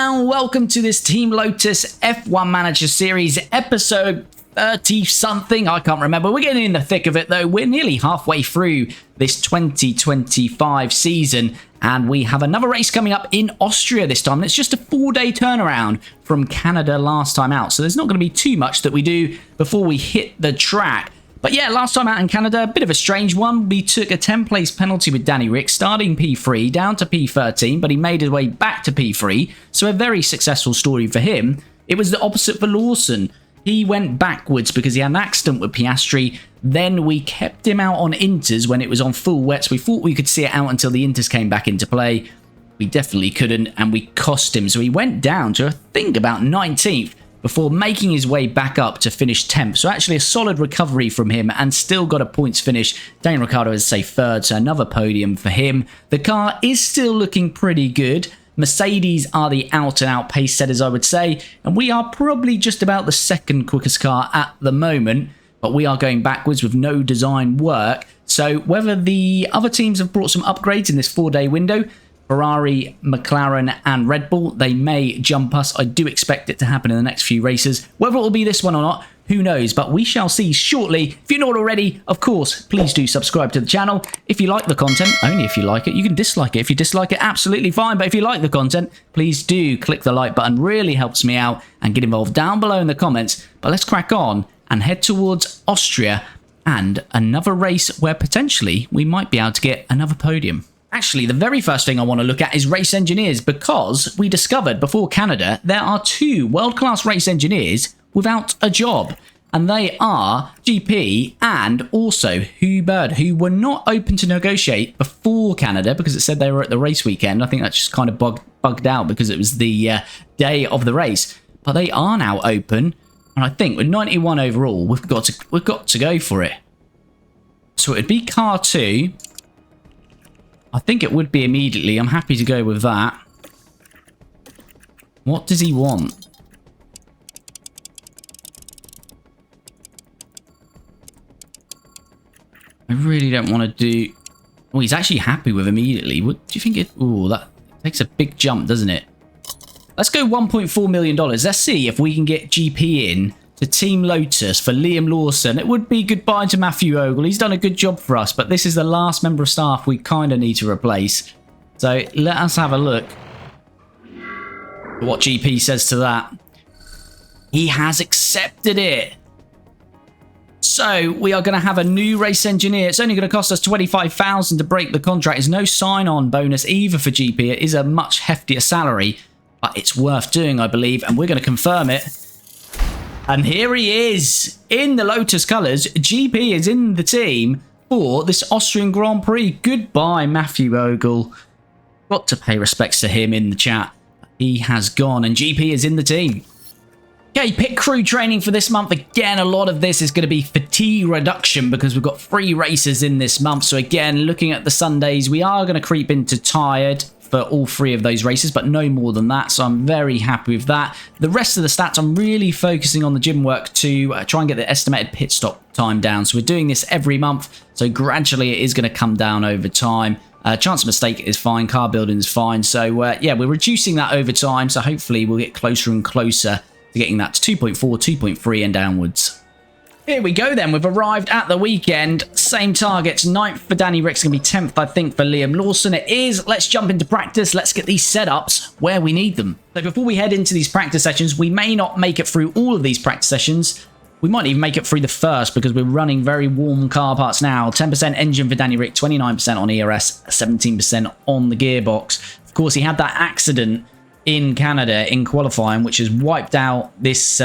and welcome to this Team Lotus F1 Manager Series episode 30-something. I can't remember. We're getting in the thick of it though. We're nearly halfway through this 2025 season and we have another race coming up in Austria this time. And it's just a 4-day turnaround from Canada last time out. So there's not going to be too much that we do before we hit the track. But yeah, last time out in Canada, a bit of a strange one. We took a 10-place penalty with Danny Ric, starting P3 down to P13, but he made his way back to P3. So a very successful story for him. It was the opposite for Lawson. He went backwards because he had an accident with Piastri. Then we kept him out on inters when it was on full wets. We thought we could see it out until the inters came back into play. We definitely couldn't, and we cost him. So he went down to, I think, about 19th. Before making his way back up to finish 10th. So actually a solid recovery from him and still got a points finish. Daniel Ricciardo is, say, 3rd, so another podium for him. The car is still looking pretty good. Mercedes are the out-and-out pace setters, I would say. And we are probably just about the 2nd quickest car at the moment. But we are going backwards with no design work. So whether the other teams have brought some upgrades in this 4-day window, Ferrari, McLaren and Red Bull, they may jump us. I do expect it to happen in the next few races. Whether it will be this one or not, who knows, but we shall see shortly. If you're not already, of course, please do subscribe to the channel. If you like the content, only if you like it, you can dislike it. If you dislike it, absolutely fine, but if you like the content, please do click the like button. Really helps me out, and get involved down below in the comments. But let's crack on and head towards Austria and another race where potentially we might be able to get another podium. Actually, the very first thing I want to look at is race engineers, because we discovered before Canada there are 2 world-class race engineers without a job. And they are GP and also Hubert, who were not open to negotiate before Canada because it said they were at the race weekend. I think that just kind of bugged out because it was the day of the race. But they are now open, and I think with 91 overall, we've got to go for it. So it'd be car 2. I think it would be immediately. I'm happy to go with that. What does he want? I really don't want to do... Oh, he's actually happy with immediately. What do you think it... Oh, that takes a big jump, doesn't it? Let's go $1.4 million. Let's see if we can get GP in to Team Lotus for Liam Lawson. It would be goodbye to Matthew Ogle. He's done a good job for us, but this is the last member of staff we kind of need to replace. So let us have a look at what GP says to that. He has accepted it. So we are going to have a new race engineer. It's only going to cost us $25,000 to break the contract. There's no sign-on bonus either for GP. It is a much heftier salary, but it's worth doing, I believe, and we're going to confirm it. And here he is, in the Lotus colours. GP is in the team for this Austrian Grand Prix. Goodbye, Matthew Ogle. Got to pay respects to him in the chat. He has gone, and GP is in the team. Okay, pit crew training for this month. Again, a lot of this is going to be fatigue reduction because we've got 3 races in this month. So again, looking at the Sundays, we are going to creep into tired for all 3 of those races, but no more than that, so I'm very happy with that. The rest of the stats, I'm really focusing on the gym work to try and get the estimated pit stop time down. So we're doing this every month, so gradually it is going to come down over time. Chance of mistake is fine, car building is fine, so yeah, we're reducing that over time, so hopefully we'll get closer and closer to getting that to 2.4, 2.3 and downwards. Here we go then, we've arrived at the weekend. Same targets, 9th for Danny Ric, going to be 10th, I think, for Liam Lawson. It is. Let's jump into practice. Let's get these setups where we need them. So before we head into these practice sessions, we may not make it through all of these practice sessions. We might even make it through the first because we're running very warm car parts now. 10% engine for Danny Ric, 29% on ERS, 17% on the gearbox. Of course, he had that accident in Canada in qualifying, which has wiped out this...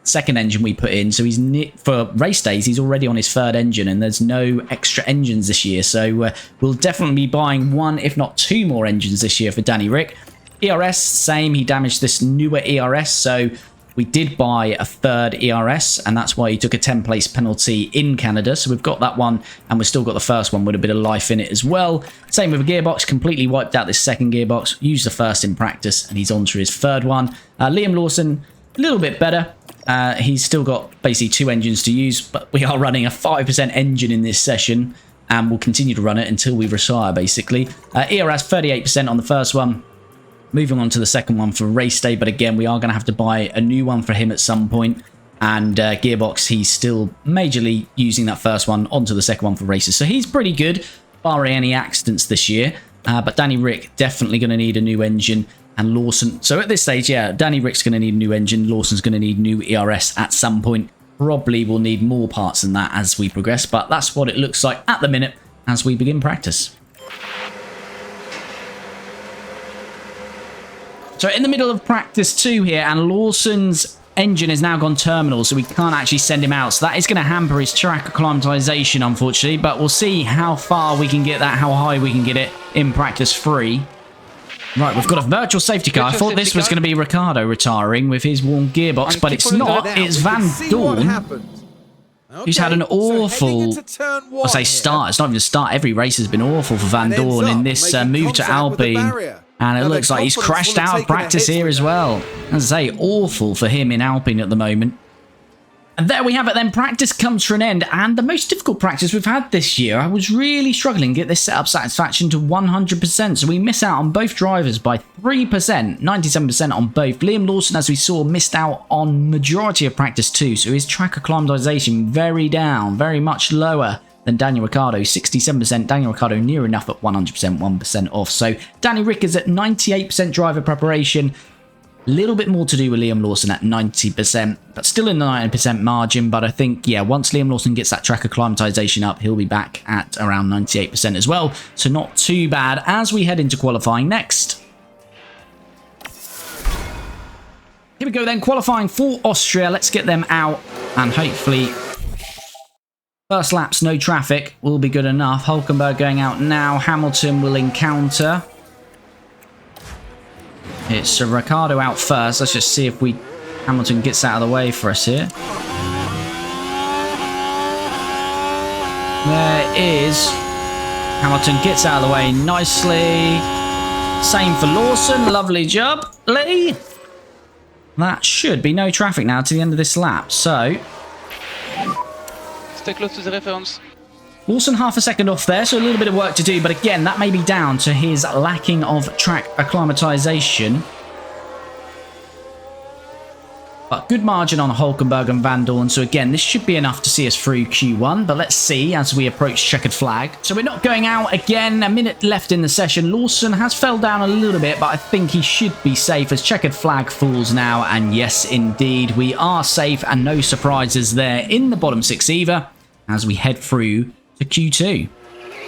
second engine we put in, so he's for race days he's already on his 3rd engine, and there's no extra engines this year, so we'll definitely be buying 1 if not 2 more engines this year for Danny Ric. ERS, same, he damaged this newer ERS, so we did buy a 3rd ERS, and that's why he took a 10-place penalty in Canada. So we've got that one, and we've still got the first one with a bit of life in it as well. Same with the gearbox, completely wiped out this 2nd gearbox, used the 1st in practice, and he's on to his 3rd one. Liam Lawson, a little bit better. He's still got basically 2 engines to use, but we are running a 5% engine in this session, and we'll continue to run it until we retire, basically. ERS 38% on the first one, moving on to the second one for race day. But again, we are going to have to buy a new one for him at some point. And gearbox, he's still majorly using that first one onto the second one for races. So he's pretty good, barring any accidents this year. But Danny Rick definitely going to need a new engine. And Lawson. So at this stage, yeah, Danny Rick's going to need a new engine. Lawson's going to need new ERS at some point. Probably will need more parts than that as we progress. But that's what it looks like at the minute as we begin practice. So in the middle of practice 2 here, and Lawson's engine is now gone terminal, so we can't actually send him out. So that is going to hamper his track acclimatization, unfortunately. But we'll see how far we can get that, how high we can get it in practice 3. Right, we've got a virtual safety car. I thought this was going to be Ricciardo retiring with his warm gearbox, but it's not. It's Van Dorn, who's had an awful, I'll say start. It's not even a start. Every race has been awful for Van Dorn in this move to Alpine. And it looks like he's crashed out of practice here as well. As I say, awful for him in Alpine at the moment. And there we have it then. Practice comes to an end. And the most difficult practice we've had this year. I was really struggling to get this setup satisfaction to 100%. So we miss out on both drivers by 3%. 97% on both. Liam Lawson, as we saw, missed out on majority of practice 2. So his track acclimatization very down. Very much lower than Daniel Ricciardo, 67%. Daniel Ricciardo near enough at 100%, 1% off. So Danny Rick is at 98% driver preparation. A little bit more to do with Liam Lawson at 90%, but still in the 90% margin. But I think, yeah, once Liam Lawson gets that track acclimatization up, he'll be back at around 98% as well. So not too bad as we head into qualifying next. Here we go then, qualifying for Austria. Let's get them out and hopefully first laps, no traffic, will be good enough. Hulkenberg going out now. Hamilton will encounter. It's Ricciardo out first. Let's just see if Hamilton gets out of the way for us here. There is. Hamilton gets out of the way nicely. Same for Lawson. Lovely job, Lee. That should be no traffic now to the end of this lap. So stay close to the reference. Lawson half a second off there, so a little bit of work to do. But again, that may be down to his lacking of track acclimatization. But good margin on Hulkenberg and Van Dorn. So again, this should be enough to see us through Q1. But let's see as we approach checkered flag. So we're not going out again. A minute left in the session. Lawson has fell down a little bit, but I think he should be safe as checkered flag falls now. And yes, indeed, we are safe and no surprises there in the bottom 6 either as we head through to Q2.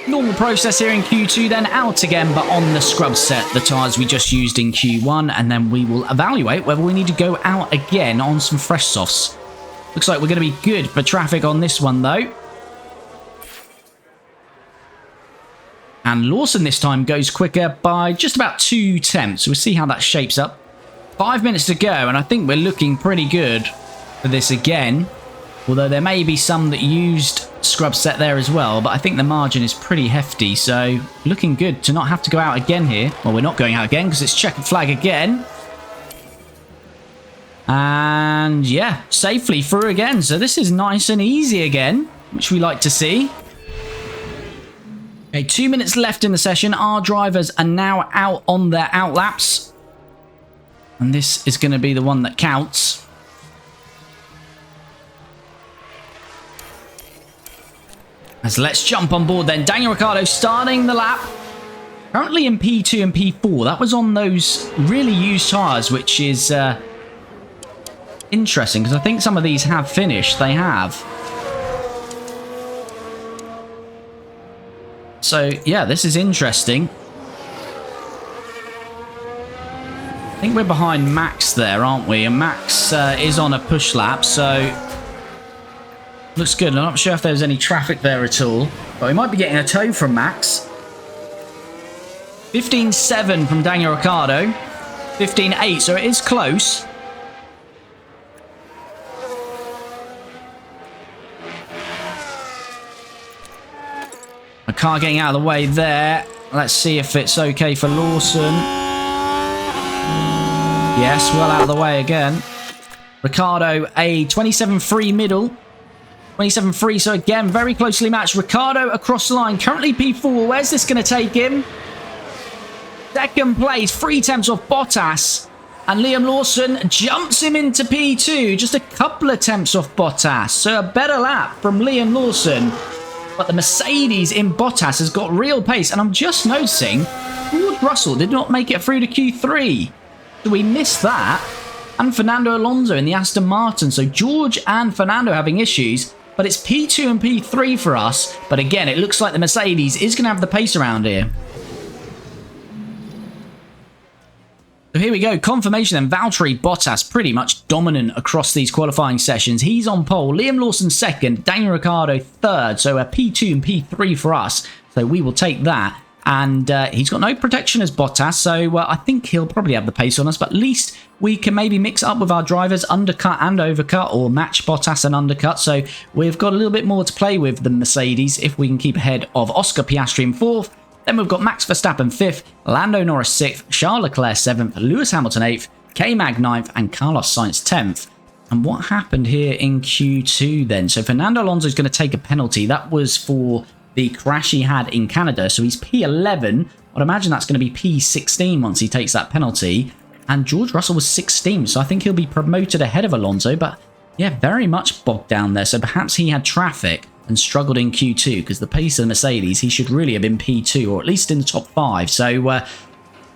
Normal process here in Q2 then, out again but on the scrub set, the tyres we just used in Q1, and then we will evaluate whether we need to go out again on some fresh softs. Looks like we're going to be good for traffic on this one though. And Lawson this time goes quicker by just about 2 tenths. We'll see how that shapes up. 5 minutes to go and I think we're looking pretty good for this again. Although there may be some that used scrub set there as well, but I think the margin is pretty hefty, so looking good to not have to go out again here. Well, we're not going out again because it's checkered flag again. And yeah, safely through again. So this is nice and easy again, which we like to see. Okay, 2 minutes left in the session. Our drivers are now out on their out laps. And this is going to be the one that counts. As let's jump on board then. Daniel Ricciardo starting the lap. Currently in P2 and P4. That was on those really used tyres, which is interesting because I think some of these have finished. They have. So, yeah, this is interesting. I think we're behind Max there, aren't we? And Max is on a push lap, so looks good. I'm not sure if there's any traffic there at all, but we might be getting a tow from Max. 15.7 from Daniel Ricciardo. 15.8, so it is close. A car getting out of the way there. Let's see if it's okay for Lawson. Yes, well out of the way again. Ricciardo, a 27.3 middle. 27.3, so again, very closely matched. Ricciardo across the line, currently P4. Where's this going to take him? Second place, 3 tenths off Bottas. And Liam Lawson jumps him into P2, just a couple of tenths off Bottas. So a better lap from Liam Lawson. But the Mercedes in Bottas has got real pace. And I'm just noticing, George Russell did not make it through to Q3. So we missed that. And Fernando Alonso in the Aston Martin. So George and Fernando having issues. But it's P2 and P3 for us. But again, it looks like the Mercedes is going to have the pace around here. So here we go, confirmation then. Valtteri Bottas pretty much dominant across these qualifying sessions. He's on pole. Liam Lawson second. Daniel Ricciardo third. So a P2 and P3 for us. So we will take that. And he's got no protection as Bottas. So I think he'll probably have the pace on us. But at least we can maybe mix up with our drivers, undercut and overcut, or match Bottas and undercut. So we've got a little bit more to play with than Mercedes if we can keep ahead of Oscar Piastri in fourth. Then we've got Max Verstappen 5th, Lando Norris 6th, Charles Leclerc 7th, Lewis Hamilton 8th, K-Mag 9th, and Carlos Sainz 10th. And what happened here in Q2 then? So Fernando Alonso is going to take a penalty. That was for the crash he had in Canada. So he's P11. I'd imagine that's going to be P16 once he takes that penalty. And George Russell was 16th. So I think he'll be promoted ahead of Alonso. But yeah, very much bogged down there. So perhaps he had traffic and struggled in Q2 because the pace of the Mercedes, he should really have been P2 or at least in the top 5. So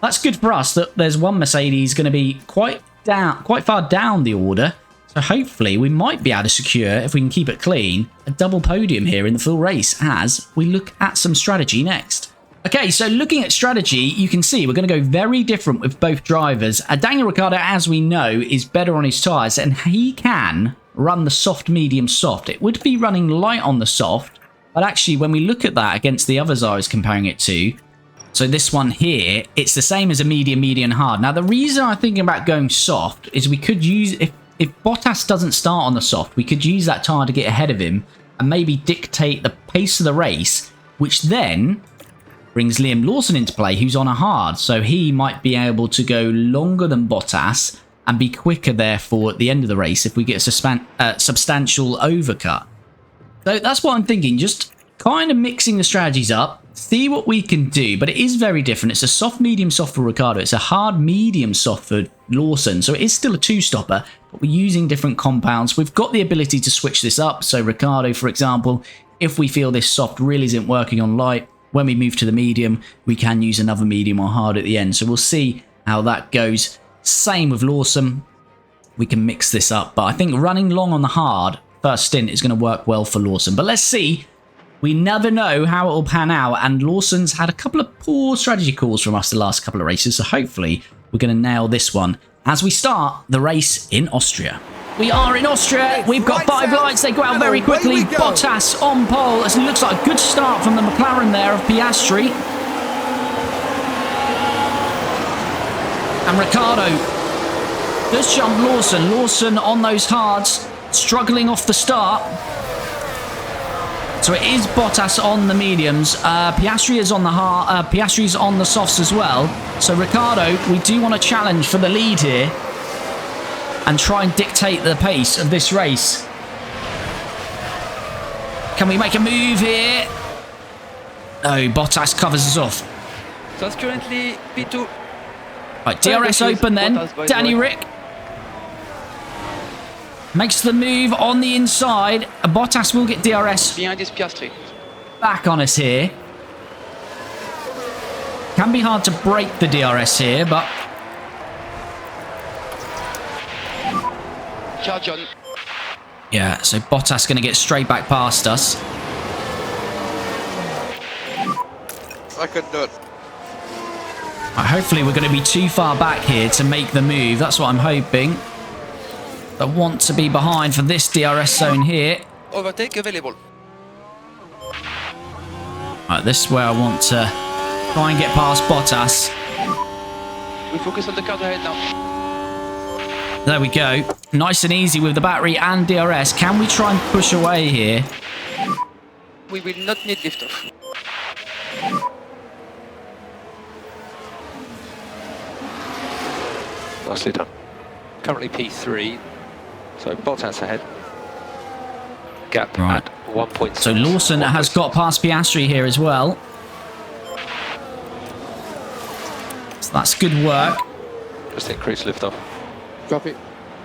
that's good for us that there's one Mercedes going to be quite far down the order. So hopefully we might be able to secure, if we can keep it clean, a double podium here in the full race as we look at some strategy next. Okay, so looking at strategy, you can see we're going to go very different with both drivers. Daniel Ricciardo, as we know, is better on his tyres and he can run the soft, medium, soft. It would be running light on the soft, but actually when we look at that against the others I was comparing it to, so this one here, it's the same as a medium, medium, hard. Now the reason I'm thinking about going soft is we could use, if Bottas doesn't start on the soft, we could use that tyre to get ahead of him and maybe dictate the pace of the race, which then brings Liam Lawson into play, who's on a hard, so he might be able to go longer than Bottas and be quicker, therefore, at the end of the race if we get a substantial overcut. So that's what I'm thinking, just kind of mixing the strategies up, see what we can do, but it is very different. It's a soft, medium, soft for Ricciardo. It's a hard, medium, soft for Lawson, so it is still a two-stopper, but we're using different compounds. We've got the ability to switch this up, so Ricciardo, for example, if we feel this soft really isn't working on light, when we move to the medium, we can use another medium or hard at the end, so we'll see how that goes. Same with Lawson, we can mix this up, but I think running long on the hard first stint is going to work well for Lawson. But let's see, we never know how it will pan out, and Lawson's had a couple of poor strategy calls from us the last couple of races, so hopefully we're going to nail this one as we start the race in Austria. We are in Austria, we've got 5 lights, they go out very quickly. Bottas on pole, as it looks like a good start from the McLaren there of Piastri. And Ricciardo does jump Lawson. Lawson on those hards, struggling off the start. So it is Bottas on the mediums. Piastri is on the hard. Piastri's on the softs as well. So Ricciardo, we do want to challenge for the lead here and try and dictate the pace of this race. Can we make a move here? No, Bottas covers us off. So it's currently P2. Right, DRS open then. Danny Rick makes the move on the inside. Bottas will get DRS Behind is Piastri. back on us here. Can be hard to break the DRS here, but Charge on. yeah, so Bottas going to get straight back past us. I could do it. Right, hopefully we're going to be too far back here to make the move. That's what I'm hoping. I want to be behind for this DRS zone here. Overtake available. Right, this is where I want to try and get past Bottas. We focus on the card ahead now. There we go. Nice and easy with the battery and DRS. Can we try and push away here? We will not need liftoff. Nicely done. Currently P3, so Bottas ahead. Gap Right. at 1.6. So Lawson has got past Piastri here as well. So that's good work. Just increase liftoff. Copy.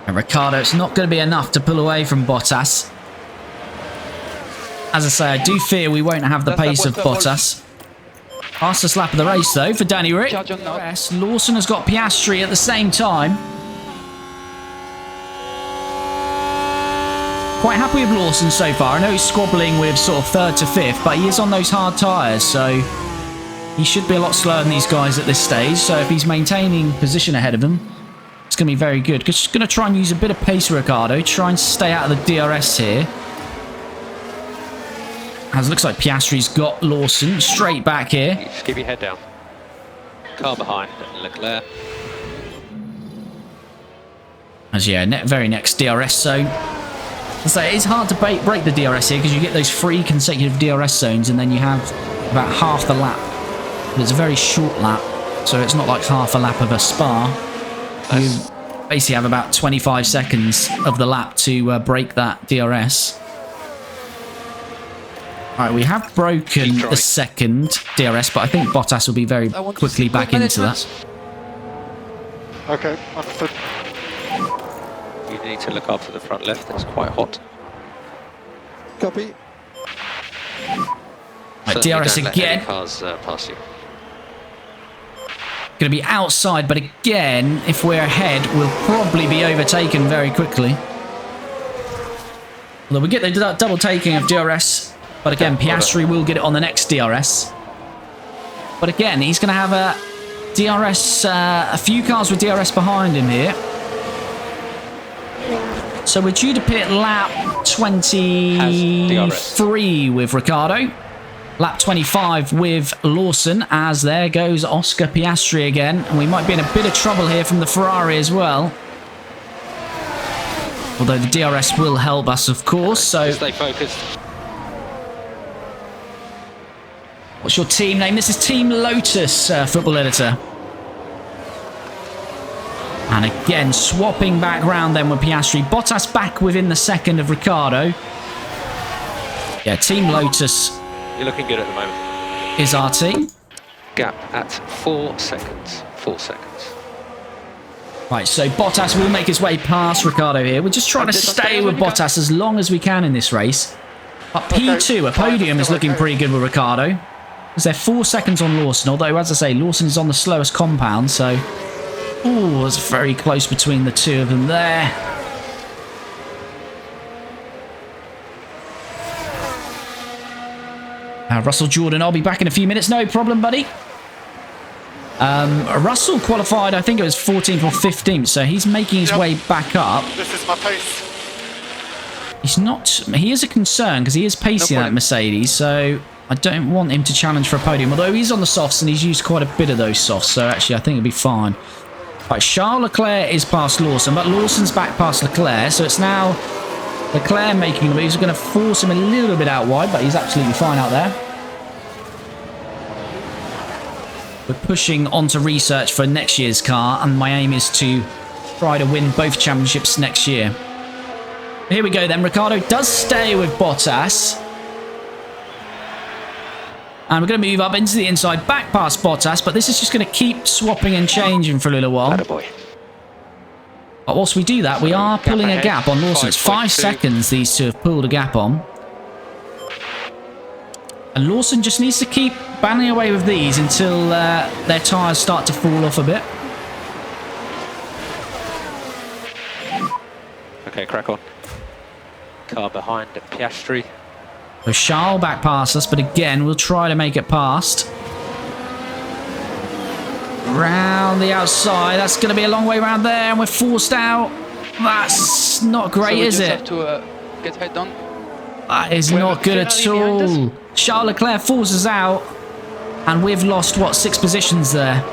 And Ricciardo, it's not going to be enough to pull away from Bottas. As I say, I do fear we won't have the pace of Bottas. Fastest lap of the race, though, for Danny Rick. Lawson has got Piastri at the same time. Quite happy with Lawson so far. I know he's squabbling with sort of 3rd to 5th, but he is on those hard tyres, so he should be a lot slower than these guys at this stage. So if he's maintaining position ahead of them, it's going to be very good. Just going to try and use a bit of pace, Ricciardo. Try and stay out of the DRS here. As it looks like Piastri's got Lawson straight back here. Just keep your head down. Car behind, Leclerc. As very next DRS zone. So it is hard to break the DRS here because you get those 3 consecutive DRS zones and then you have about half the lap. But it's a very short lap, so it's not like half a lap of a Spa. You basically have about 25 seconds of the lap to break that DRS. All right, we have broken the second DRS, but I think Bottas will be very quickly back into that. Okay, understood. You need to look after the front left, it's quite hot. Copy. Right, DRS again. Cars pass you. Going to be outside, but again, if we're ahead, we'll probably be overtaken very quickly. Although we get the double taking of DRS, but again, Piastri will get it on the next DRS. But again, he's going to have a DRS, a few cars with DRS behind him here. So we're due to pit lap 23 with Ricciardo. Lap 25 with Lawson, as there goes Oscar Piastri again. And we might be in a bit of trouble here from the Ferrari as well. Although the DRS will help us, of course. So stay focused. What's your team name? This is Team Lotus, football editor. And again, swapping back round then with Piastri. Bottas back within the second of Ricciardo. Yeah, Team Lotus. You're looking good at the moment. Is our team. Gap at 4 seconds. 4 seconds. Right, so Bottas will make his way past Ricciardo here. We're just trying to stay with Bottas as long as we can in this race. But P2, a podium, is looking pretty good with Ricciardo. Because they're 4 seconds on Lawson, although, as I say, Lawson is on the slowest compound, so... Ooh, it's very close between the two of them there. Russell Jordan, I'll be back in a few minutes. No problem, buddy. Russell qualified, I think it was 14th or 15th, so he's making his way back up. This is my pace. He's not... He is a concern because he is pacing that Mercedes, so I don't want him to challenge for a podium. Although he's on the softs and he's used quite a bit of those softs, so actually I think it'll be fine. Right, Charles Leclerc is past Lawson, but Lawson's back past Leclerc, so it's now Leclerc making the moves. We're going to force him a little bit out wide, but he's absolutely fine out there. We're pushing on to research for next year's car, and my aim is to try to win both championships next year. Here we go then. Ricciardo does stay with Bottas. And we're going to move up into the inside, back past Bottas, but this is just going to keep swapping and changing for a little while. Attaboy. But whilst we do that, we are pulling a gap on Lawson. It's 5 seconds these two have pulled a gap on. And Lawson just needs to keep banging away with these until their tyres start to fall off a bit. Okay, crack on. Car behind Piastri. So Charles back past us, but again, we'll try to make it past. Round the outside. That's going to be a long way around there, and we're forced out. That's not great, is it? Have to get head down. That is not good at all. Charles Leclerc forces out, and we've lost, what, 6 positions there.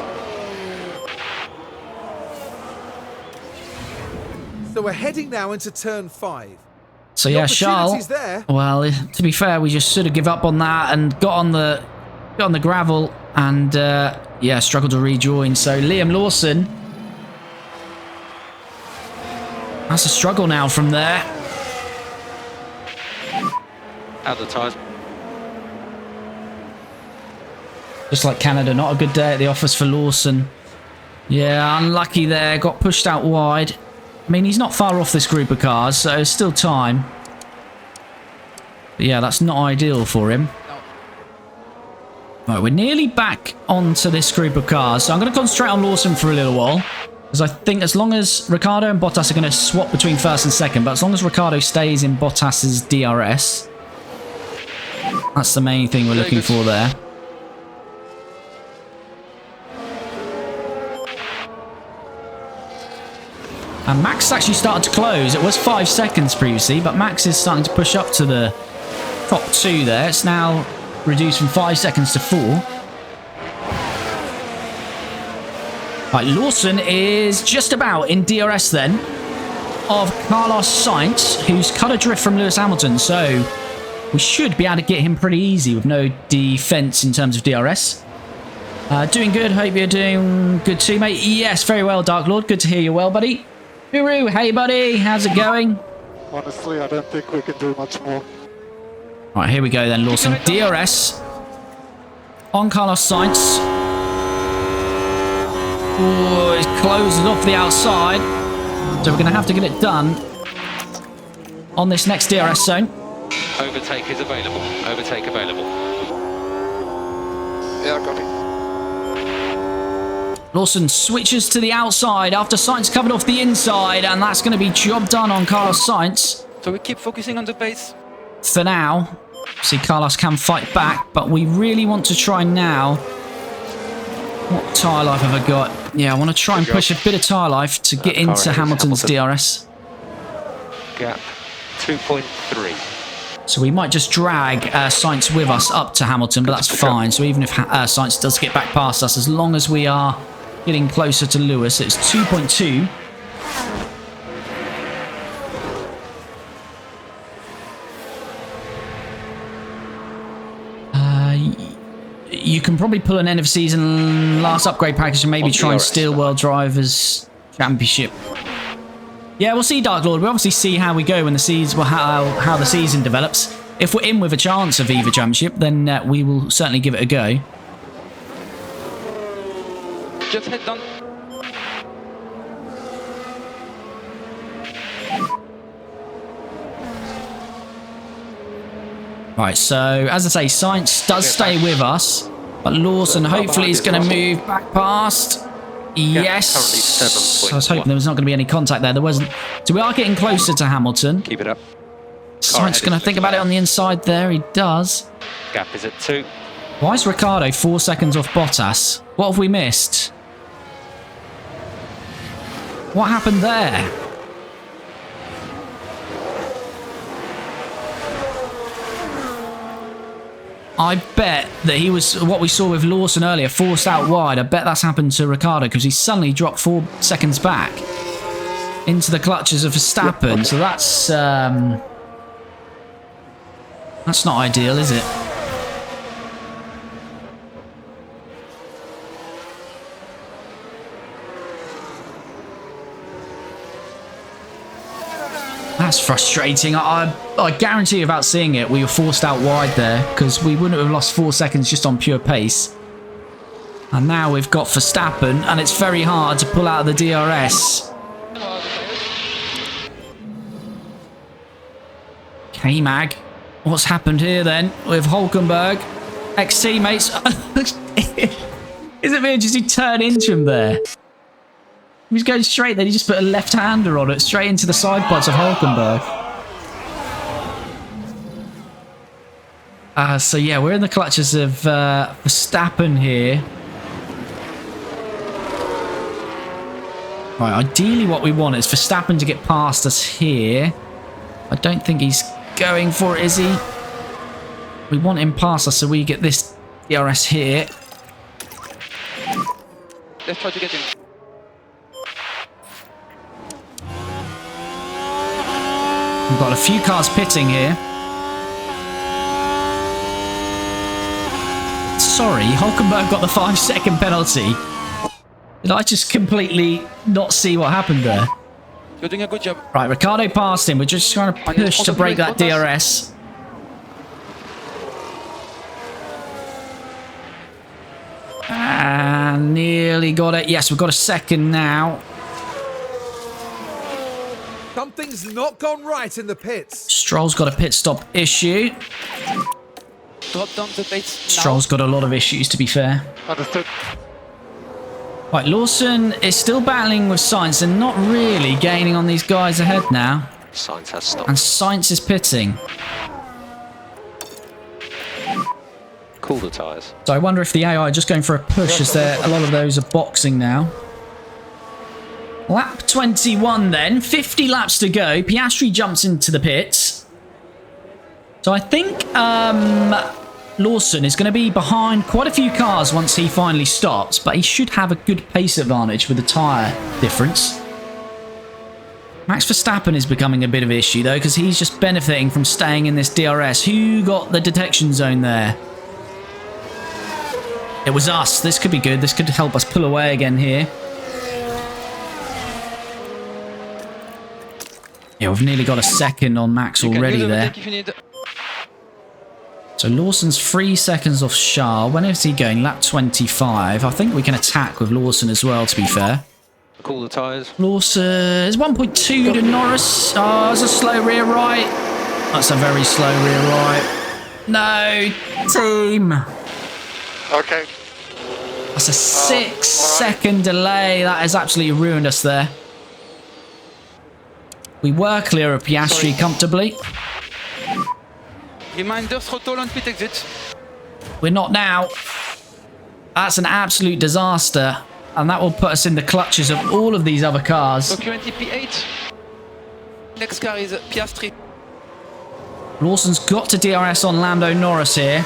So we're heading now into turn 5. So yeah, Charles. Well, to be fair, we just sort of give up on that and got on the gravel and yeah, struggled to rejoin. So Liam Lawson, that's a struggle now from there. Out the tyres. Just like Canada, not a good day at the office for Lawson. Yeah, unlucky there. Got pushed out wide. I mean, he's not far off this group of cars, so there's still time. But yeah, that's not ideal for him. Right, we're nearly back onto this group of cars, so I'm going to concentrate on Lawson for a little while. Because I think as long as Ricciardo and Bottas are going to swap between first and second, but as long as Ricciardo stays in Bottas's DRS, that's the main thing we're looking for there. And Max actually started to close. It was 5 seconds previously, but Max is starting to push up to the top 2 there. It's now reduced from 5 seconds to 4. Right, Lawson is just about in DRS then of Carlos Sainz, who's cut adrift from Lewis Hamilton. So we should be able to get him pretty easy with no defense in terms of DRS. Doing good. Hope you're doing good too, mate. Yes, very well, Dark Lord. Good to hear you well, buddy. Guru, hey, buddy. How's it going? Honestly, I don't think we can do much more. Right, here we go then, Lawson. DRS on Carlos Sainz. Oh, he's closing off the outside. So we're going to have to get it done on this next DRS zone. Overtake is available. Overtake available. Yeah, copy. Lawson switches to the outside after Sainz covered off the inside, and that's going to be job done on Carlos Sainz. So we keep focusing on the pace. For now, see Carlos can fight back, but we really want to try now. What tyre life have I got? Yeah, I want to try and push a bit of tyre life to get into Hamilton's DRS. Gap 2.3. So we might just drag Sainz with us up to Hamilton, but that's fine. So even if Sainz does get back past us, as long as we are getting closer to Lewis, it's 2.2. You can probably pull an end of season last upgrade package and maybe try and steal World Drivers Championship. Yeah, we'll see, Dark Lord. We'll obviously see how we go when the season, how the season develops. If we're in with a chance of EVA Championship, then we will certainly give it a go. Just head down. Right, so as I say, Sainz does stay with us, but Lawson hopefully is going to move back past. Yes. I was hoping there was not going to be any contact there. There wasn't. So we are getting closer to Hamilton. Keep it up. Sainz going to think about it on the inside there. He does. Gap is at 2. Why is Ricciardo 4 seconds off Bottas? What have we missed? What happened there? I bet that he was, what we saw with Lawson earlier, forced out wide. I bet that's happened to Ricciardo because he suddenly dropped 4 seconds back into the clutches of Verstappen. So that's not ideal, is it? That's frustrating. I guarantee you, without seeing it, we were forced out wide there because we wouldn't have lost 4 seconds just on pure pace. And now we've got Verstappen, and it's very hard to pull out of the DRS. K-Mag. What's happened here then with Hulkenberg? Ex-teammates. Is it me or just he turn into him there? He was going straight, then he just put a left-hander on it, straight into the side pods of Hulkenberg. So yeah, we're in the clutches of Verstappen here. Right, ideally what we want is Verstappen to get past us here. I don't think he's going for it, is he? We want him past us so we get this DRS here. Let's try to get him. We've got a few cars pitting here. Sorry, Hulkenberg got the 5-second penalty. Did I just completely not see what happened there? You're doing a good job. Right, Ricciardo passed him. We're just trying to push to break that DRS. And nearly got it. Yes, we've got a second now. Something's not gone right in the pits. Stroll's got a pit stop issue. Drop down the pace now. Stroll's got a lot of issues, to be fair. Understood. Right, Lawson is still battling with Sainz and not really gaining on these guys ahead now. Sainz has stopped. And Sainz is pitting. Cool the tyres. So I wonder if the AI are just going for a push, as a lot of those are boxing now. Lap 21 then, 50 laps to go. Piastri jumps into the pits. So I think Lawson is going to be behind quite a few cars once he finally stops, but he should have a good pace advantage with the tyre difference. Max Verstappen is becoming a bit of an issue though, because he's just benefiting from staying in this DRS. Who got the detection zone there? It was us. This could be good. This could help us pull away again here. Yeah, we've nearly got a second on Max already there. So Lawson's 3 seconds off Charles. When is he going? Lap 25. I think we can attack with Lawson as well, to be fair. Cool the tyres. Lawson is 1.2 to Norris. Oh, that's a slow rear right. That's a very slow rear right. No, team. Okay. That's a 6-second delay. That has absolutely ruined us there. We were clear of Piastri comfortably. Reminder, throttle on pit exit. We're not now. That's an absolute disaster. And that will put us in the clutches of all of these other cars. So currently P8. Next car is Piastri. Lawson's got to DRS on Lando Norris here.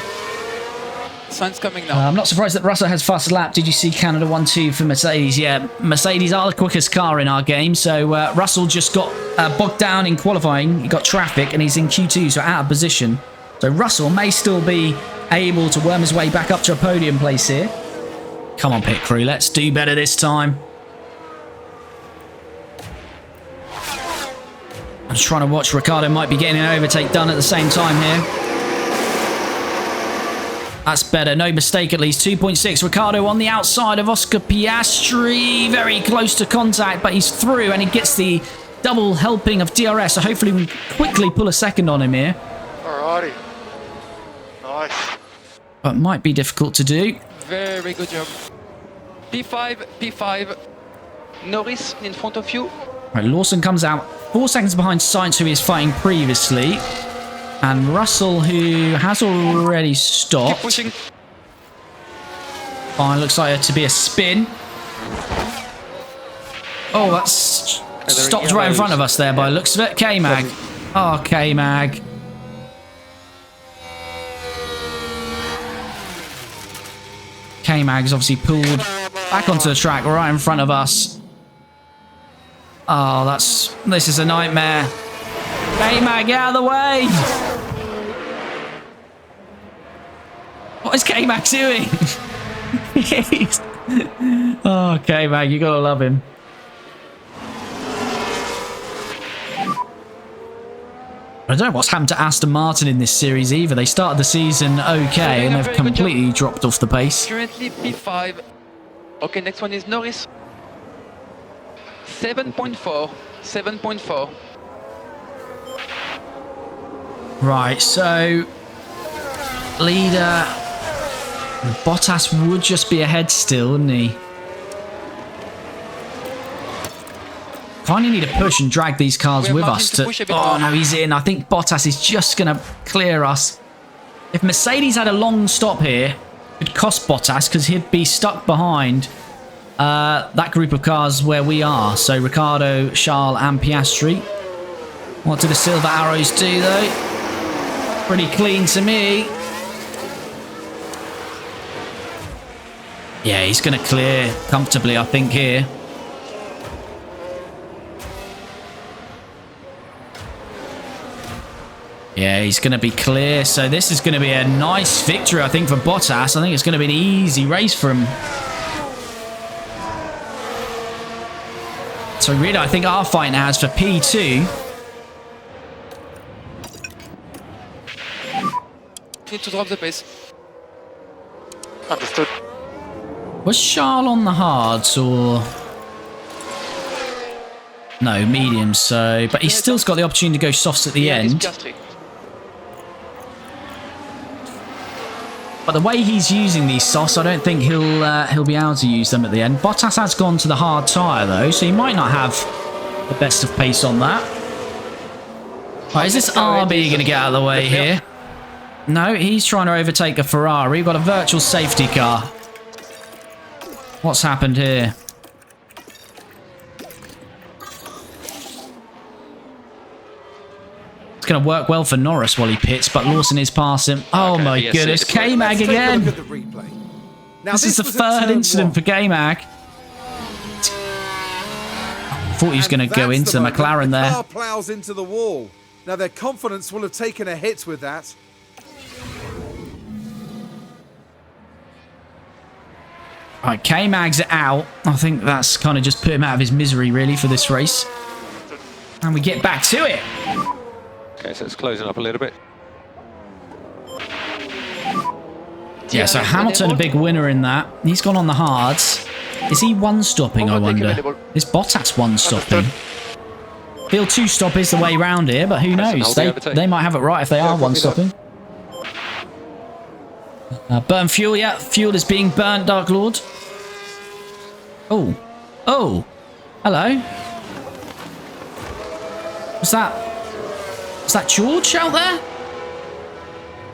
Sainz coming now. I'm not surprised that Russell has fastest lap. Did you see Canada 1-2 for Mercedes? Yeah, Mercedes are the quickest car in our game. So Russell just got bogged down in qualifying. He got traffic and he's in Q2, so out of position. So Russell may still be able to worm his way back up to a podium place here. Come on, pit crew. Let's do better this time. I'm just trying to watch. Ricciardo might be getting an overtake done at the same time here. That's better. No mistake at least. 2.6. Ricciardo on the outside of Oscar Piastri. Very close to contact, but he's through and he gets the double helping of DRS. So hopefully we can quickly pull a second on him here. Alrighty. Nice. But might be difficult to do. Very good job. P5, P5. Norris in front of you. Right, Lawson comes out 4 seconds behind Sainz, who he was fighting previously. And Russell, who has already Keep stopped. pushing. Fine, looks like it to be a spin. Oh, that's stopped right in front of us there by the looks of it. K-Mag. Oh, K-Mag. K-Mag's obviously pulled back onto the track right in front of us. Oh, this is a nightmare. K-Mag, get out of the way! What is K-Mag doing? Oh, K-Mag, you gotta love him. I don't know what's happened to Aston Martin in this series either. They started the season okay and they've completely dropped off the pace. Currently P5. Okay, next one is Norris. 7.4. 7.4. Right, so leader Bottas would just be ahead still, wouldn't he? Kind of need to push and drag these cars with us to... Oh no, he's in. I think Bottas is just going to clear us. If Mercedes had a long stop here, it could cost Bottas because he'd be stuck behind that group of cars where we are. So Ricciardo, Charles and Piastri. What do the silver arrows do though? Pretty clean to me. Yeah, he's going to clear comfortably, I think, here. Yeah, he's going to be clear. So this is going to be a nice victory, I think, for Bottas. I think it's going to be an easy race for him. So really, I think our fight now is for P2. Need to drop the pace. Understood. Was Charles on the hards or... No, mediums, so... But he's still got the opportunity to go softs at the end. But the way he's using these softs, I don't think he'll be able to use them at the end. Bottas has gone to the hard tyre, though, so he might not have the best of pace on that. Right, is this RB going to get out of the way here? No, he's trying to overtake a Ferrari. We've got a virtual safety car. What's happened here? It's going to work well for Norris while he pits, but Lawson is past him. Oh my goodness, K-Mag again! This is the third incident for K-Mag. Thought he was going to go into the McLaren there. The car plows into the wall. Now their confidence will have taken a hit with that. Right, K-Mag's out. I think that's kind of just put him out of his misery, really, for this race. And we get back to it. Okay, so it's closing up a little bit. Yeah, so Hamilton a big winner in that. He's gone on the hards. Is he one-stopping, I wonder? Is Bottas one-stopping? Field 2-stop is the way round here, but who knows? They might have it right if they are one-stopping. Burn fuel, yeah. Fuel is being burnt, Dark Lord. Oh. Oh. Hello. Was that George out there?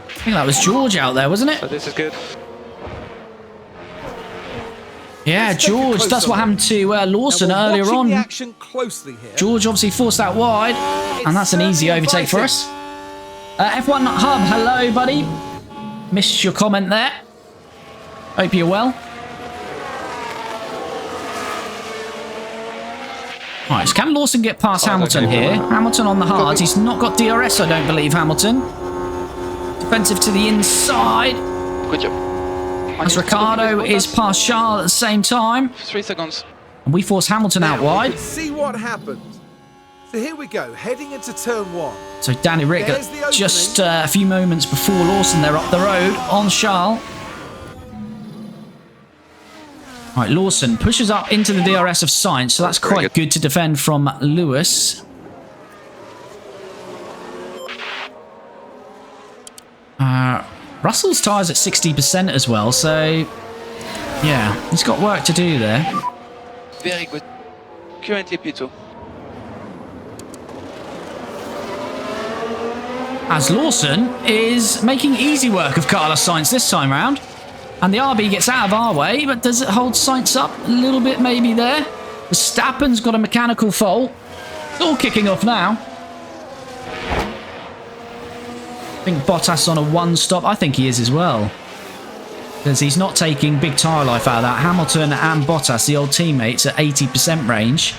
I think that was George out there, wasn't it? So this is good. Yeah, George. That's what happened to Lawson earlier on. George obviously forced that wide, and that's an easy overtake for us. F1 Hub, hello, buddy. Missed your comment there. Hope you're well. Right, so can Lawson get past Hamilton here? Hamilton on the hards. He's not got DRS, I don't believe, Hamilton. Defensive to the inside. Good job. As Ricciardo is past Charles at the same time. 3 seconds. And we force Hamilton out wide. See what happened. So here we go, heading into turn 1. So Danny Rick, just a few moments before Lawson, they're up the road on Charles. Right, Lawson pushes up into the DRS of Sainz, so that's quite good to defend from Lewis. Russell's tyres at 60% as well, so yeah, he's got work to do there. Very good. Currently P2. As Lawson is making easy work of Carlos Sainz this time round. And the RB gets out of our way, but does it hold Sainz up a little bit maybe there? Verstappen's got a mechanical fault. It's all kicking off now. I think Bottas on a 1-stop. I think he is as well. Because he's not taking big tyre life out of that. Hamilton and Bottas, the old teammates, at 80% range.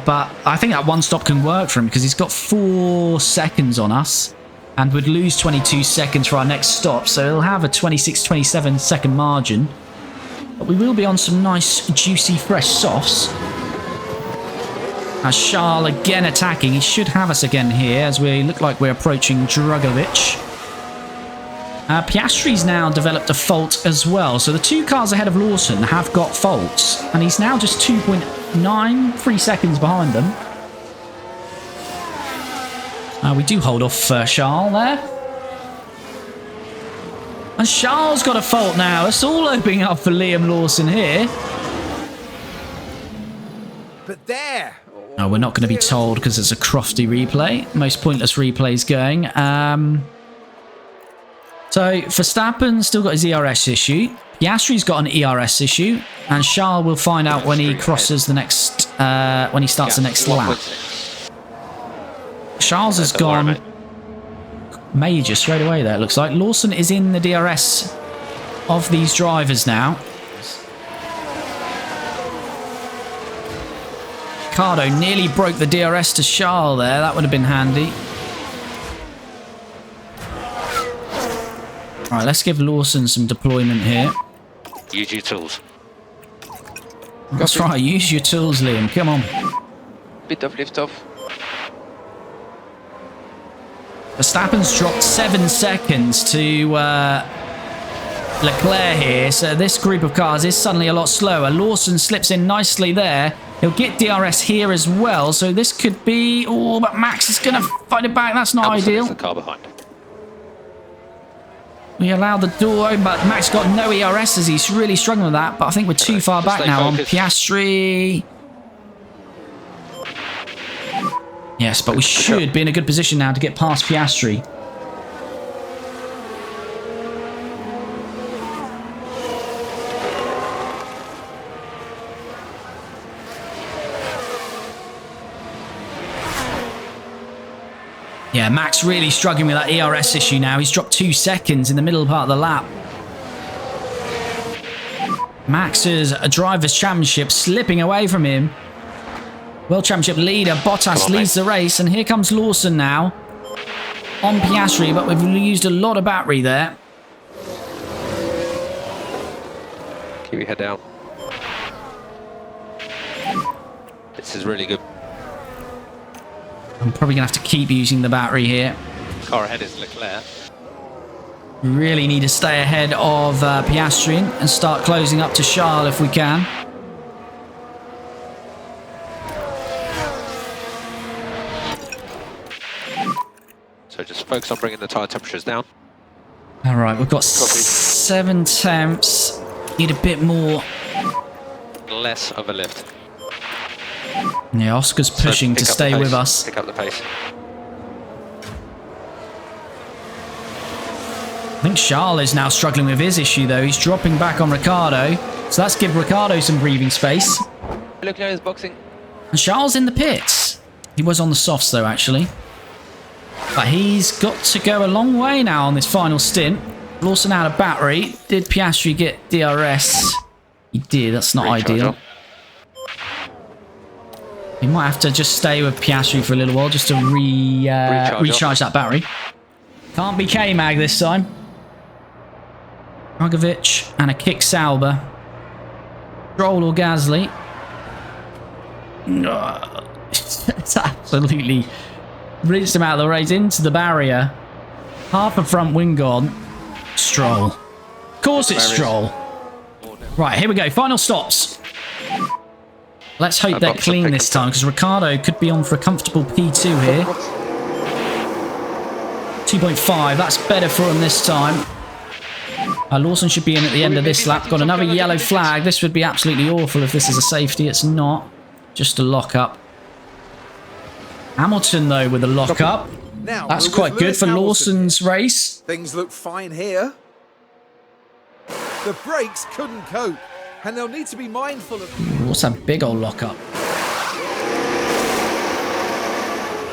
But I think that 1-stop can work for him because he's got 4 seconds on us and would lose 22 seconds for our next stop. So he'll have a 26-27 second margin. But we will be on some nice, juicy, fresh softs. As Charles again attacking. He should have us again here as we look like we're approaching Drugovic. Piastri's now developed a fault as well. So the 2 cars ahead of Lawson have got faults. And he's now just 2.93 seconds behind them. We do hold off Charles there. And Charles got a fault now. It's all opening up for Liam Lawson here. But there. No, we're not going to be told because it's a crofty replay. Most pointless replays going. So Verstappen's still got his ERS issue. Piastri's got an ERS issue, and Charles will find out when he crosses the next, when he starts the next lap. Charles has gone major straight away there, it looks like. Lawson is in the DRS of these drivers now. Ricciardo nearly broke the DRS to Charles there. That would have been handy. All right, let's give Lawson some deployment here. Use your tools. That's right, use your tools, Liam. Come on. Bit of lift off. Verstappen's dropped 7 seconds to Leclerc here, so this group of cars is suddenly a lot slower. Lawson slips in nicely there. He'll get DRS here as well, so this could be... Oh, but Max is going to fight it back. That's not Hamilton ideal. is the car behind. We allow the door open, but Max got no ERS as he's really struggling with that, but I think we're too far back stay now on focused. Piastri. Yes, but we should be in a good position now to get past Piastri. Yeah, Max really struggling with that ERS issue now. He's dropped 2 seconds in the middle part of the lap. Max's Drivers' Championship slipping away from him. World Championship leader Bottas leads the race, and here comes Lawson now on Piastri, but we've used a lot of battery there. Keep your head down. This is really good. I'm probably going to have to keep using the battery here. Car ahead is Leclerc. Really need to stay ahead of Piastri and start closing up to Charles if we can. So just focus on bringing the tyre temperatures down. All right, we've got 7 temps. Need a bit more. Less of a lift. Yeah, Oscar's pushing to pick up the stay pace. with us. Pick up the pace. I think Charles is now struggling with his issue though. He's dropping back on Ricciardo. So let's give Ricciardo some breathing space. Leclerc is boxing. And Charles in the pits. He was on the softs though, actually. But he's got to go a long way now on this final stint. Lawson out of battery. Did Piastri get DRS? He did. That's not ideal. He might have to just stay with Piastri for a little while just to recharge that battery. Can't be K-Mag this time. Rogovic and a kick Sauber. Stroll or Gasly. It's absolutely rinsed him out of the race into the barrier. Half a front wing gone. Stroll. Of course it's Stroll. Right, here we go. Final stops. Let's hope they're clean this time, because Ricciardo could be on for a comfortable P2 here. 2.5, that's better for him this time. Lawson should be in at the end of this lap. Got another yellow flag. This would be absolutely awful if this is a safety. It's not. Just a lock-up. Hamilton, though, with a lock-up. Now, That's we're quite with good Lewis for Hamilton. Lawson's race. Things look fine here. The brakes couldn't cope, and they'll need to be mindful of... What's that big old lock-up?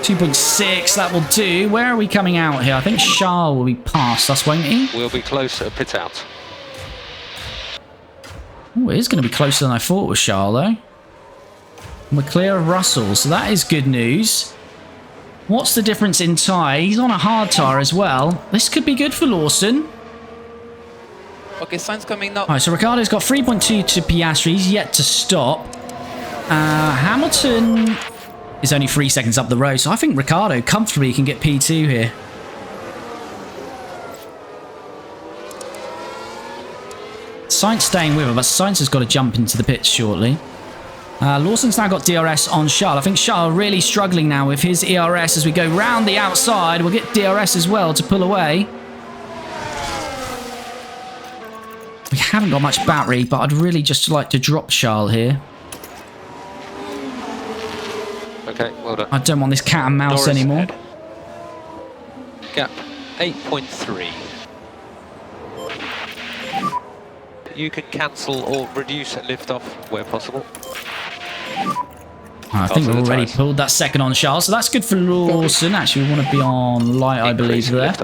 2.6, that will do. Where are we coming out here? I think Charles will be past us, won't he? We'll be close at pit out. Oh, it is going to be closer than I thought with Charles, though. And we're clear of Russell, so that is good news. What's the difference in tyre? He's on a hard tyre as well. This could be good for Lawson. Okay, Sainz coming now. All right, so Ricciardo's got 3.2 to Piastri. He's yet to stop. Hamilton is only 3 seconds up the road, so I think Ricciardo comfortably can get P2 here. Sainz staying with her, but Sainz has got to jump into the pits shortly. Lawson's now got DRS on Charles. I think Charles really struggling now with his ERS as we go round the outside. We'll get DRS as well to pull away. We haven't got much battery, but I'd really just like to drop Charles here. Okay, well done. I don't want this cat and mouse Norris anymore. ahead. Gap 8.3. You can cancel or reduce liftoff where possible. I think we've already pulled that second on Charles, so that's good for Lawson. Actually, we want to be on light, I believe, there.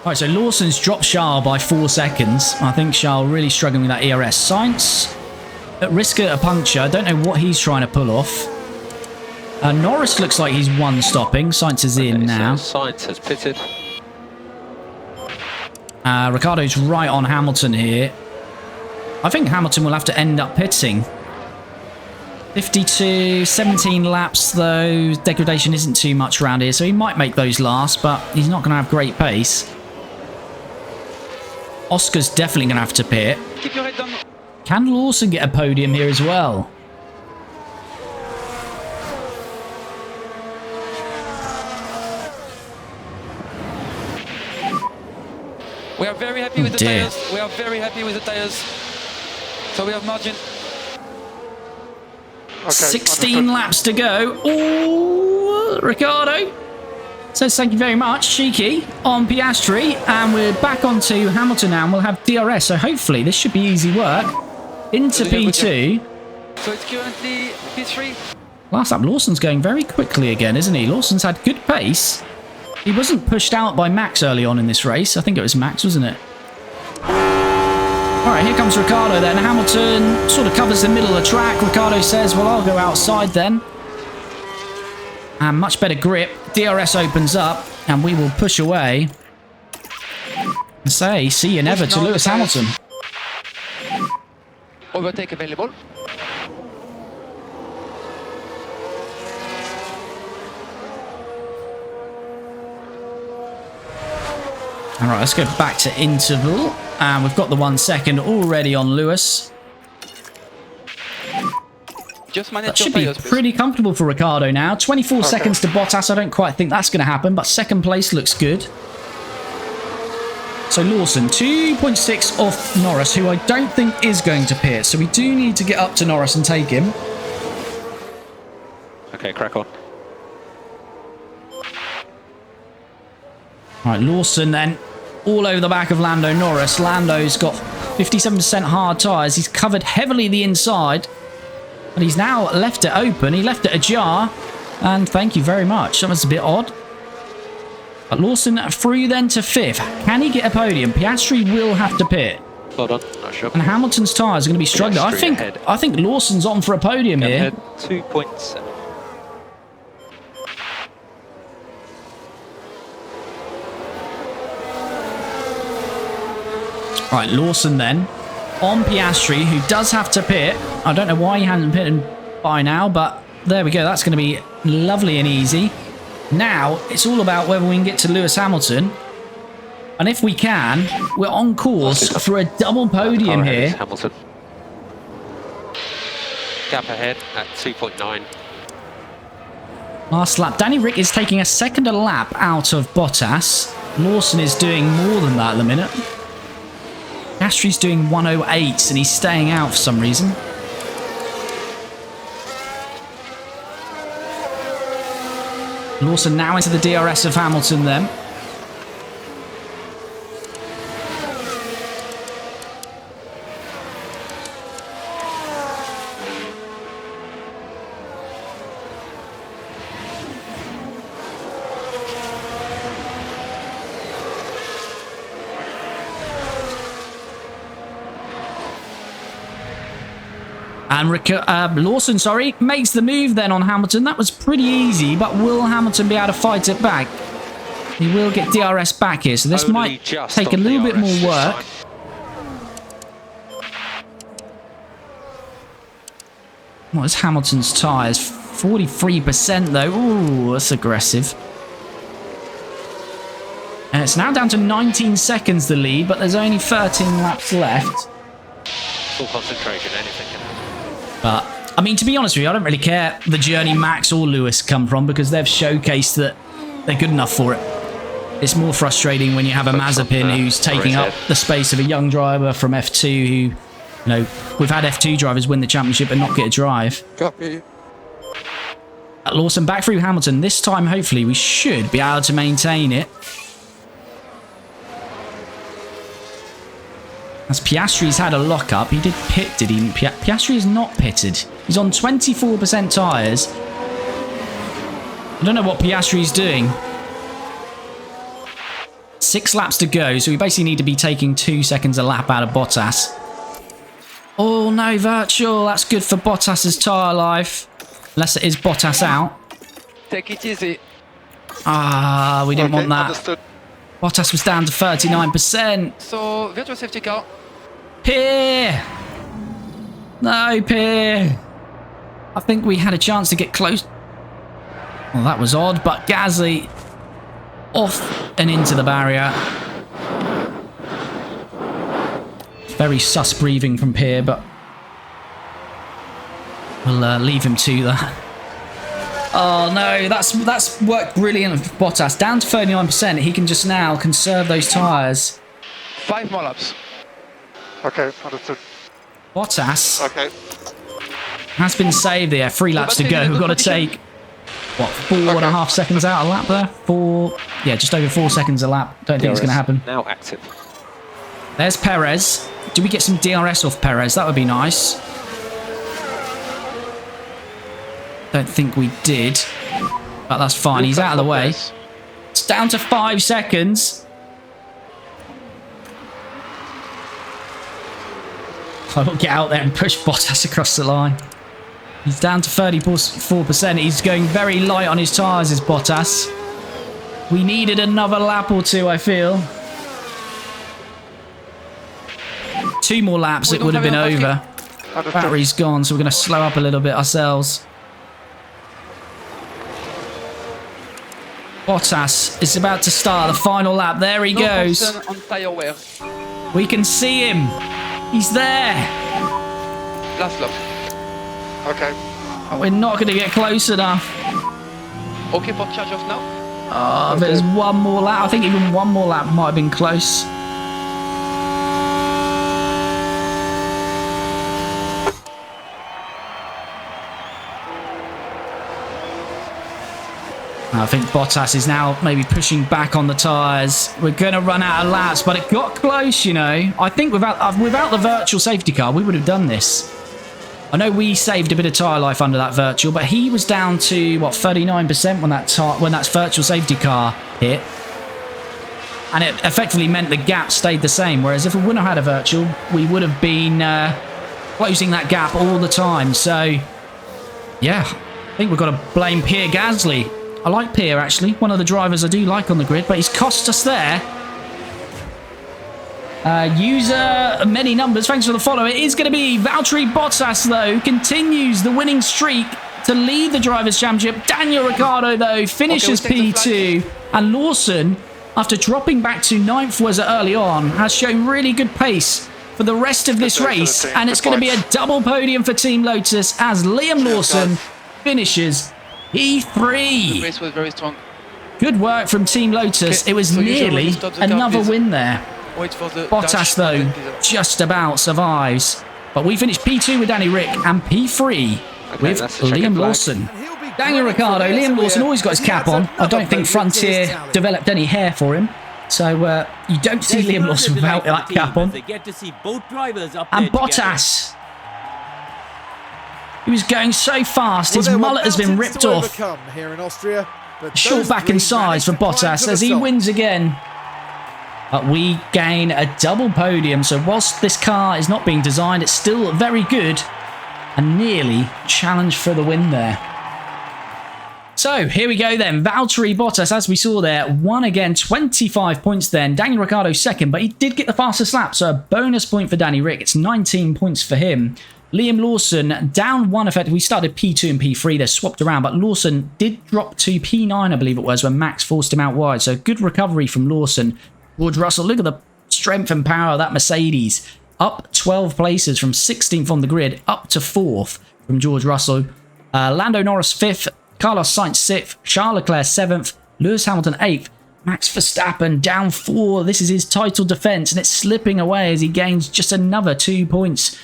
Alright, so Lawson's dropped Charles by 4 seconds. I think Charles really struggling with that ERS. Sainz at risk of a puncture. I don't know what he's trying to pull off. Norris looks like he's one stopping. Sainz is in now. So Sainz has pitted. Ricciardo's right on Hamilton here. I think Hamilton will have to end up pitting. 52, 17 laps though. Degradation isn't too much around here, so he might make those last, but he's not going to have great pace. Oscar's definitely going to have to pit. Keep your head down. Can Lawson get a podium here as well? We are very happy with the dear. tires. We are very happy with the tires. So we have margin. Okay, 16 understood. laps to go. Oh, Ricciardo says thank you very much, Cheeky, on Piastri. And we're back onto Hamilton now, and we'll have DRS. So hopefully this should be easy work. Into P2. So it's currently P3. Last lap, Lawson's going very quickly again, isn't he? Lawson's had good pace. He wasn't pushed out by Max early on in this race. I think it was Max, wasn't it? All right, here comes Ricciardo then. Hamilton sort of covers the middle of the track. Ricciardo says, well, I'll go outside then. And much better grip. DRS opens up, and we will push away. And say, see you never to Lewis Hamilton. Overtake available. All right, let's go back to interval. And we've got the 1 second already on Lewis. Just manage That your should be tires, please. pretty comfortable for Ricciardo now. 24 seconds to Bottas. I don't quite think that's going to happen, but second place looks good. So Lawson, 2.6 off Norris, who I don't think is going to pit. So we do need to get up to Norris and take him. Okay, crack on. All right, Lawson then all over the back of Lando Norris. Lando's got 57% hard tyres. He's covered heavily the inside. But he's now left it open. He left it ajar. And thank you very much. That was a bit odd. But Lawson through then to 5th. Can he get a podium? Piastri will have to pit. Hold on, not sure. And Hamilton's tyres are going to be struggling. Piastri I think Lawson's on for a podium here. Ahead 2.7. Right, Lawson then on Piastri, who does have to pit. I don't know why he hasn't pitted by now, but there we go. That's going to be lovely and easy. Now, it's all about whether we can get to Lewis Hamilton. And if we can, we're on course for a double podium here. Hamilton. Gap ahead at 2.9. Last lap. Danny Rick is taking a second a lap out of Bottas. Lawson is doing more than that at the minute. Piastri's doing 108 and he's staying out for some reason. Lawson now into the DRS of Hamilton then. And Lawson, sorry, makes the move then on Hamilton. That was pretty easy, but will Hamilton be able to fight it back? He will get DRS back here, so this Only might just take a on little bit DRS more this work. time. What is Hamilton's tyres? 43% though. Ooh, that's aggressive. And it's now down to 19 seconds the lead, but there's only 13 laps left. Full concentration, anything can happen. But, I mean, to be honest with you, I don't really care the journey Max or Lewis come from because they've showcased that they're good enough for it. It's more frustrating when you have a Mazepin who's taking up the space of a young driver from F2 who, you know, we've had F2 drivers win the championship and not get a drive. Copy. Lawson back through Hamilton. This time, hopefully, we should be able to maintain it. As Piastri's had a lock-up. He did pit, did he? Piastri is not pitted. He's on 24% tyres. I don't know what Piastri's doing. 6 laps to go, so we basically need to be taking 2 seconds a lap out of Bottas. Oh, no, virtual. That's good for Bottas's tyre life. Unless it is Bottas out. Take it easy. Ah, we didn't want that. Understood. Bottas was down to 39%. So, virtual safety car. Pier! No, Pier! I think we had a chance to get close. Well, that was odd, but Gasly off and into the barrier. Very sus breathing from Pierre, but we'll leave him to that. Oh no, that's worked brilliant for Bottas. Down to 39%, he can just now conserve those tyres. 5 more laps. Okay, understood. Bottas Okay. has been saved there. 3 laps to go. We've got to take, what, 4.5 seconds out a lap there? Yeah, just over 4 seconds a lap. Don't think it's going to happen. Now active. There's Perez. Do we get some DRS off Perez? That would be nice. Don't think we did. But that's fine. He's out of the way. It's down to 5 seconds. I will get out there and push Bottas across the line. He's down to 34%. He's going very light on his tyres, is Bottas. We needed another lap or two, I feel. 2 more laps, it would have been over. Battery's gone, so we're going to slow up a little bit ourselves. Bottas is about to start the final lap. There he goes. On tire wear. We can see him. He's there. Last lap. Okay. Oh, we're not going to get close enough. Okay for charge off now? Oh, there's one more lap. I think even one more lap might have been close. I think Bottas is now maybe pushing back on the tyres. We're going to run out of laps, but it got close, you know. I think without the virtual safety car, we would have done this. I know we saved a bit of tyre life under that virtual, but he was down to, what, 39% when that virtual safety car hit. And it effectively meant the gap stayed the same, whereas if we wouldn't have had a virtual, we would have been closing that gap all the time. So, yeah, I think we've got to blame Pierre Gasly. I like Pierre, actually. One of the drivers I do like on the grid, but he's cost us there. User, many numbers. Thanks for the follow. It is going to be Valtteri Bottas, though, who continues the winning streak to lead the Drivers' Championship. Daniel Ricciardo, though, finishes P2. And Lawson, after dropping back to 9th was early on, has shown really good pace for the rest of this race. And it's going to be a double podium for Team Lotus as Liam Lawson finishes P3. The race was very strong. Good work from Team Lotus. Okay, it was so nearly another win there. Wait for the Bottas, though, just about survives. But we finished P2 with Danny Rick and P3 with Liam Lawson. Daniel Ricciardo, Liam Lawson always got his cap on. I don't think Frontier developed any hair for him. So you don't see Liam Lawson without that cap on. And Bottas. He was going so fast, his mullet has been ripped off. Here in Austria, Short back in size for Bottas as he wins again. But we gain a double podium, so whilst this car is not being designed, it's still very good and nearly challenged for the win there. So here we go then. Valtteri Bottas, as we saw there, won again, 25 points then. Daniel Ricciardo second, but he did get the fastest lap, so a bonus point for Danny Rick. It's 19 points for him. Liam Lawson down 1 effectively. We started P2 and P3. They're swapped around, but Lawson did drop to P9, I believe it was, when Max forced him out wide. So good recovery from Lawson. George Russell, look at the strength and power of that Mercedes. Up 12 places from 16th on the grid, up to 4th from George Russell. Lando Norris 5th, Carlos Sainz 6th, Charles Leclerc 7th, Lewis Hamilton 8th, Max Verstappen down 4. This is his title defence, and it's slipping away as he gains just another 2 points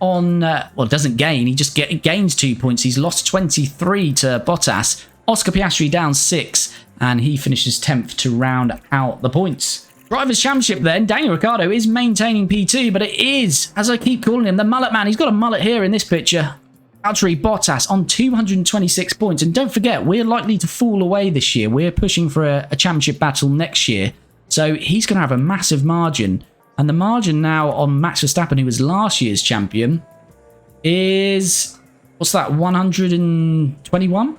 on... well, doesn't gain, he just gains 2 points. He's lost 23 to Bottas. Oscar Piastri down 6, and he finishes 10th to round out the points. Drivers' Championship then, Daniel Ricciardo is maintaining P2, but it is, as I keep calling him, the mullet man. He's got a mullet here in this picture. Valtteri Bottas on 226 points. And don't forget, we're likely to fall away this year. We're pushing for a championship battle next year. So he's going to have a massive margin. And the margin now on Max Verstappen, who was last year's champion, is, what's that, 121?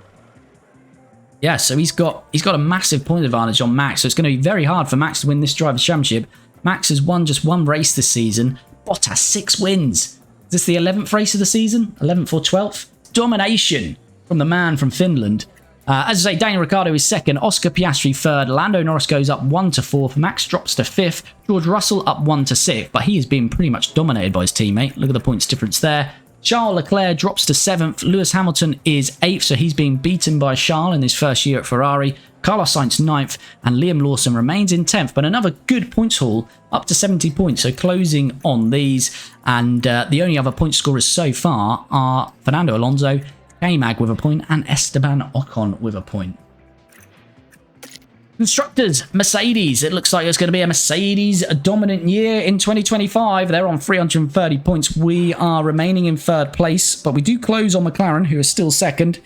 Yeah, so he's got a massive point advantage on Max. So it's going to be very hard for Max to win this Drivers' Championship. Max has won just 1 race this season. Bottas 6 wins. Is this the 11th race of the season? 11th or 12th? domination from the man from Finland. As I say, Daniel Ricciardo is second, Oscar Piastri third, Lando Norris goes up 1 to 4th, Max drops to 5th, George Russell up 1 to 6th, but he has been pretty much dominated by his teammate. Look at the points difference there. Charles Leclerc drops to 7th, Lewis Hamilton is 8th, so he's being beaten by Charles in his first year at Ferrari. Carlos Sainz 9th, and Liam Lawson remains in 10th, but another good points haul, up to 70 points, so closing on these. And the only other point scorers so far are Fernando Alonso, K-Mag with a point, and Esteban Ocon with a point. Constructors, Mercedes. It looks like it's going to be a Mercedes dominant year in 2025. They're on 330 points. We are remaining in third place, but we do close on McLaren, who is still second.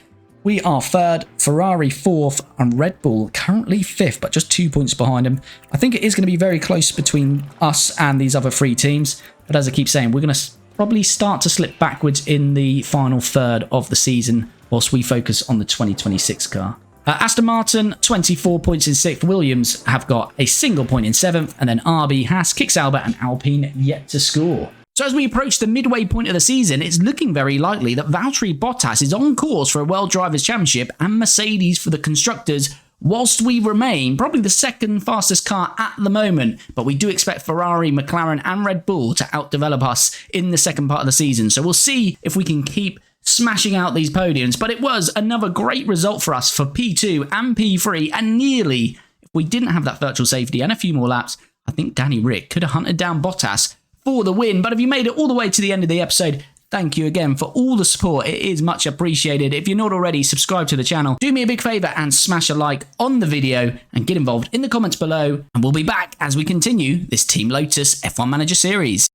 We are third, Ferrari 4th, and Red Bull currently 5th, but just 2 points behind them. I think it is going to be very close between us and these other 3 teams, but as I keep saying, we're going to probably start to slip backwards in the final third of the season whilst we focus on the 2026 car. Aston Martin, 24 points in 6th. Williams have got a single point in 7th. And then RB, Haas, Kicks Albert and Alpine yet to score. So as we approach the midway point of the season, it's looking very likely that Valtteri Bottas is on course for a World Drivers' Championship and Mercedes for the Constructors, whilst we remain probably the second fastest car at the moment, but we do expect Ferrari, McLaren and Red Bull to outdevelop us in the second part of the season. So we'll see if we can keep smashing out these podiums, but it was another great result for us for P2 and P3, and nearly, if we didn't have that virtual safety and a few more laps, I think Danny Rick could have hunted down Bottas for the win. But if you made it all the way to the end of the episode, thank you again for all the support. It is much appreciated. If you're not already, subscribe to the channel. Do me a big favor and smash a like on the video and get involved in the comments below. And we'll be back as we continue this Team Lotus F1 Manager series.